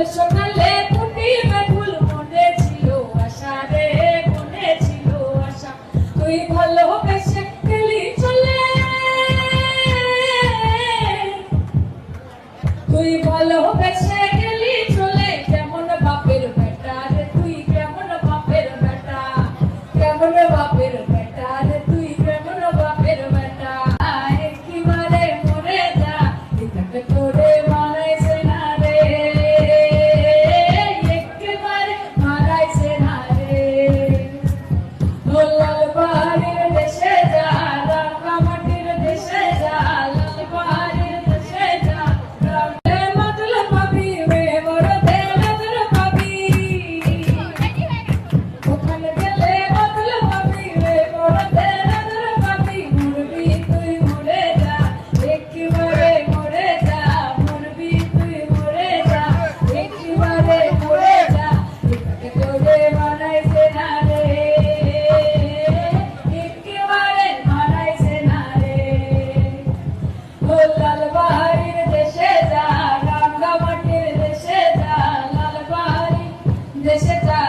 সকালে ফুটিবে ফুল মনে ছিল আশা রে মনে ছিল আশা তুই ভালোবেসে গেলি চলে তুই ভালোবেসে গেলি চলে কেমন বাপের বেটা রে তুই কেমন বাপের বেটা কেমন বাপের বেটা রে তুই কেমন বাপের বেটা একেবারে মরে যা এটাকে তোরে মারাইছে না রে একেবারে মারাইছে না রে ও লাল বাহারের দেশে যা রাঙা মাটির দেশে যা লাল বাহারের দেশে যা রামে মতল পাবি রে মরদে নজর পাবি ওখানে গেলে মতল পাবি রে মরদে নজর পাবি মরবি তুই মরে যা একেবারে মরে যা মরবি তুই মরে যা একেবারে মরে যা এটাকে তোরে মানাইছে না রে একেবারে মানাইছে না রে ও লাল বাহারির দেশে যা রাঙ্গা মাটির দেশে যা লাল বাহারির দেশে যা